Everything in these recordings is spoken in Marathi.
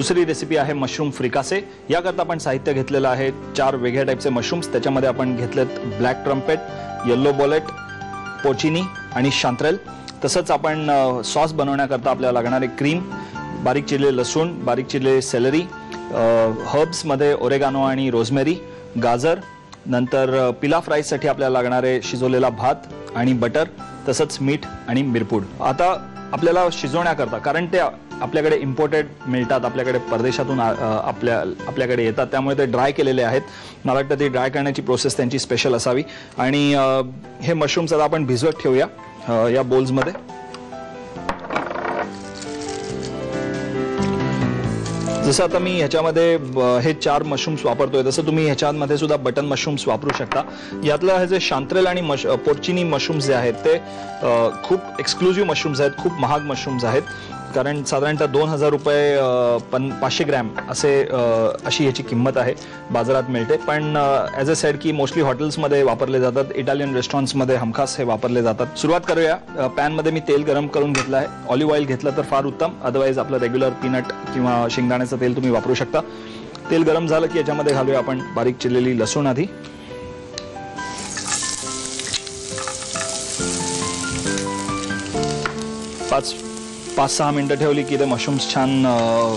दुसरी रेसिपी आहे मशरूम फ्रिकासे। याकरता आपण साहित्य घेतलेलं आहे 4 वेगळ्या टाईपचे मशरूम्स। त्याच्यामध्ये आपण घेतलेत ब्लॅक ट्रम्पेट, येलो बॉलेट, पोचिनी आणि शांत्रेल। तसंच आपण सॉस बनवण्याकरता आपल्याला लागणारे क्रीम, बारीक चिरलेले लसूण, बारीक चिरलेले सेलरी, हर्ब्समध्ये ओरेगानो आणि रोजमेरी, गाजर, नंतर पिलाफ राईससाठी आपल्याला लागणारे शिजवलेला भात आणि बटर, तसंच मीठ आणि मिरपूड। आता आपल्याला शिजवण्याकरता, कारण ते आपल्याकडे इम्पोर्टेड मिळतात, आपल्याकडे परदेशातून आपल्याकडे येतात, त्यामुळे ते ड्राय केलेले आहेत। मला वाटतं ती ड्राय करण्याची प्रोसेस त्यांची स्पेशल असावी। आणि हे मशरूम्स आता आपण भिजवत ठेवूया या बोल्समध्ये। जसं आता मी ह्याच्यामध्ये हे 4 मशरूम्स वापरतोय, तसं तुम्ही ह्याच्यामध्ये सुद्धा बटन मशरूम्स वापरू शकता। यातलं हे जे शांत्रेल आणि पोर्चिनी मशरूम्स जे आहेत ते खूप एक्सक्लुझिव्ह मशरूम्स आहेत, खूप महाग मशरूम्स आहेत, कारण साधारणतः 2000 रुपये 500 ग्रॅम अशी ह्याची किंमत आहे, बाजारात मिळते। पण ॲज अ सेड की मोस्टली हॉटेल्समध्ये वापरले जातात, इटालियन रेस्टॉरंट्समध्ये हमखास हे वापरले जातात। सुरुवात करूया। पॅनमध्ये मी तेल गरम करून घेतलं आहे। ऑलिव्ह ऑइल घेतलं तर फार उत्तम, अदरवाईज आपलं रेग्युलर पीनट किंवा शेंगदाण्याचं तेल तुम्ही वापरू शकता। तेल गरम झालं की याच्यामध्ये घालूया आपण बारीक चिरलेली लसूण आधी। पाच 6 मिनिटं ठेवली की ते मशरूम्स छान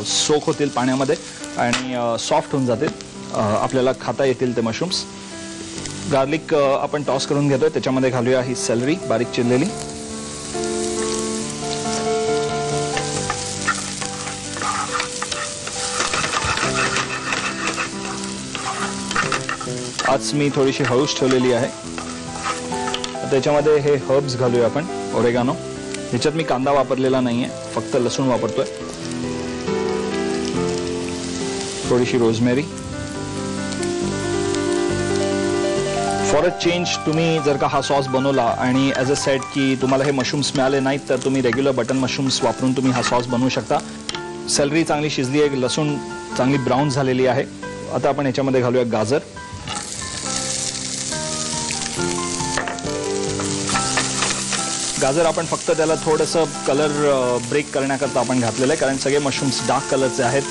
सोक होतील पाण्यामध्ये आणि सॉफ्ट होऊन जातील, आपल्याला खाता येतील ते मशरूम्स। गार्लिक आपण टॉस करून घेतोय, त्याच्यामध्ये घालूया ही सेलरी बारीक चिरलेली। आज मी थोडीशी हळूच ठेवलेली आहे। त्याच्यामध्ये हे हर्ब्स घालूया आपण, ओरेगानो। ह्याच्यात मी कांदा वापरलेला नाहीये, फक्त लसूण वापरतोय। थोडीशी रोजमेरी। फॉर अ चेंज तुम्ही जर का हा सॉस बनवला आणि ॲज अ सेट की तुम्हाला हे मशरूम्स मिळाले नाहीत तर तुम्ही रेग्युलर बटन मशरूम्स वापरून तुम्ही हा सॉस बनवू शकता। सेलरी चांगली शिजली आहे, लसूण चांगली ब्राऊन झालेली आहे। आता आपण ह्याच्यामध्ये घालूया गाजर। गाजर आपण फक्त त्याला थोडंसं कलर ब्रेक करण्याकरता आपण घातलेलं आहे, कारण सगळे मशरूम्स डार्क कलरचे आहेत।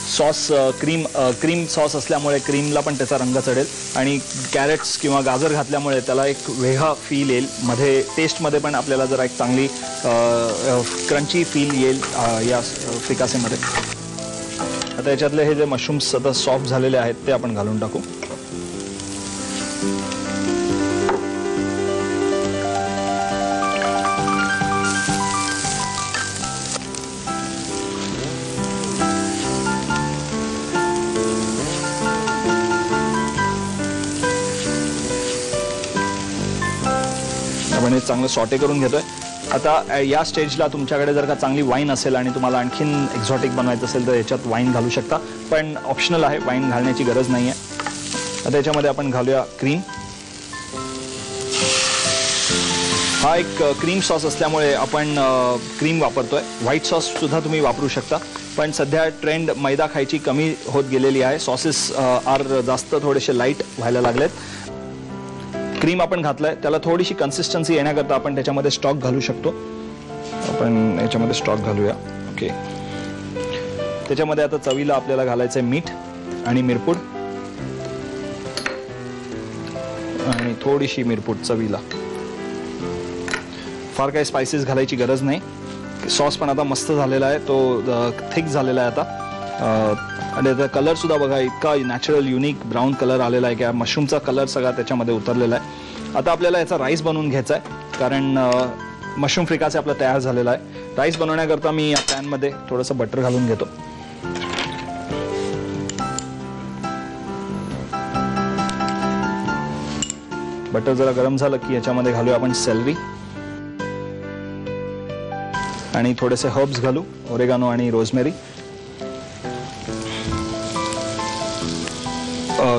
सॉस क्रीम सॉस असल्यामुळे क्रीमला पण त्याचा रंग चढेल आणि कॅरेट्स किंवा गाजर घातल्यामुळे त्याला एक वेगळा फील येईल, मध्ये टेस्टमध्ये पण आपल्याला जरा एक चांगली क्रंची फील येईल या फ्रिकासेमध्ये। आता याच्यातले हे जे मशरूम्स आता सॉफ्ट झालेले आहेत ते आपण घालून टाकू। आपण हे चांगलं सॉटे करून घेतोय। आता या स्टेजला तुमच्याकडे जर का चांगली वाईन असेल आणि तुम्हाला आणखीन एक्झॉटिक बनवायचं असेल तर याच्यात वाईन घालू शकता, पण ऑप्शनल आहे, वाईन घालण्याची गरज नाही आहे। आता याच्यामध्ये आपण घालूया क्रीम। हा एक क्रीम सॉस असल्यामुळे आपण क्रीम वापरतोय। व्हाईट सॉस सुद्धा तुम्ही वापरू शकता, पण सध्या ट्रेंड मैदा खायची कमी होत गेलेली आहे। सॉसेस जास्त थोडेसे लाईट व्हायला लागलेत। क्रीम आपण घातलाय, त्याला थोडीशी कन्सिस्टन्सी येण्याकरता आपण त्याच्यामध्ये स्टॉक घालू शकतो। आपण याच्यामध्ये स्टॉक घालूया। ओके, त्याच्यामध्ये आता चवीला आपल्याला घालायचंय मीठ आणि मिरपूड, आणि थोडीशी मिरपूड चवीला। फार काही स्पाइसेस घालायची गरज नाही। सॉस पण आता मस्त झालेला आहे, तो थिक झालेला आहे आता। आणि त्याचा कलर सुद्धा बघा, इतका नॅचरल युनिक ब्राऊन कलर आलेला आहे की मशरूमचा कलर सगळा त्याच्यामध्ये उतरलेला आहे। आता आपल्याला याचा राईस बनवून घ्यायचा आहे, कारण मशरूम फ्रिकासे आपला तयार झालेला आहे। राईस बनवण्याकरता मी या पॅनमध्ये थोडंसं बटर घालून घेतो। बटर जरा गरम झालं की याच्यामध्ये घालूया आपण सेलरी आणि थोडेसे हर्ब्स घालू, ओरेगानो आणि रोजमेरी।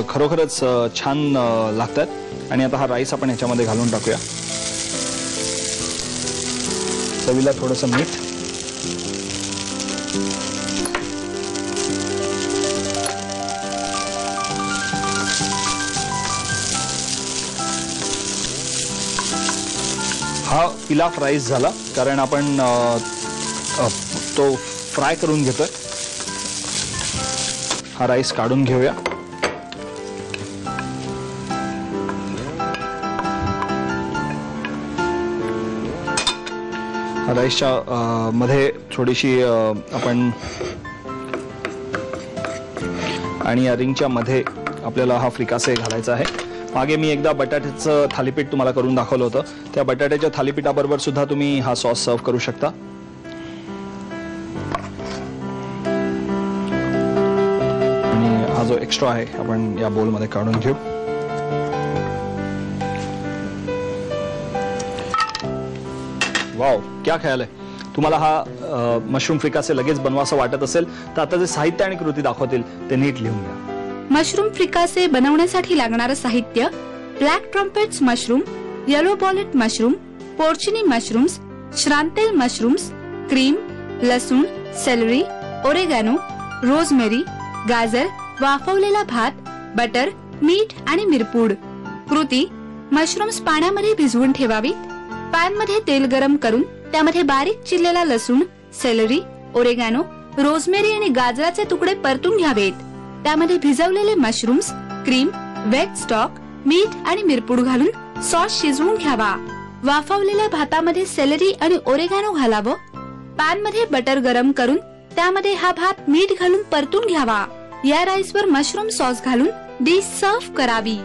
खरोखरच छान लागतात। आणि आता हा राईस आपण ह्याच्यामध्ये घालून टाकूया। चवीला थोडंसं मीठ, हा पिलाफ राईस झाला, कारण आपण तो फ्राय करून घेतोय। हा राईस काढून घेऊया. राईसच्या मध्ये थोडीशी आपण आणि या रिंगच्या मध्ये आपल्याला हा फ्रिकासे घालायचा आहे. मागे मी एकदा बटाट्याचं थालीपीठ तुम्हाला करून दाखवलं होतं. त्या बटाट्याच्या थालीपीठाबरोबर सुद्धा तुम्ही हा सॉस सर्व करू शकता. आणि हा जो एक्स्ट्रा आहे आपण या बोलमध्ये काढून घेऊ. वाव, क्या ख्याल आहे. तुम्हाला हा मशरूम फ्रिकासे लगेच बनवासा वाटत असेल तर आता जे साहित्य आणि कृती दाखवतील ते नीट लिहून घ्या. मशरूम फ्रिकासे बनवण्यासाठी लागणारं साहित्य: black trumpets mushroom, yellow bolete mushroom, porcini mushrooms, chanterelle mushrooms, cream, लसूण, सेलरी, ओरेगॅनो, रोजमेरी, गाजर, वाफवलेला भात, बटर, मीठ आणि मिरपूड. कृती: मशरूम्स पाण्यामध्ये भिजवून ठेवावीत. पॅन मध्ये तेल गरम करून त्यामध्ये बारीक चिरलेला लसूण, सेलरी, ओरेगॅनो, रोजमेरी आणि गाजराचे तुकडे परतून घ्यावेत. त्यामध्ये भिजवलेले मशरूम्स, क्रीम, वेट स्टॉक, मीठ आणि मिरपूड घालून सॉस शिजवून घ्यावा. वाफवलेल्या भातामध्ये सेलरी आणि ओरेगॅनो घालावं. पॅन मध्ये बटर गरम करून त्यामध्ये हा भात मीठ घालून परतून घ्यावा. या राईसवर मशरूम सॉस घालून डिश सर्व्ह करावी.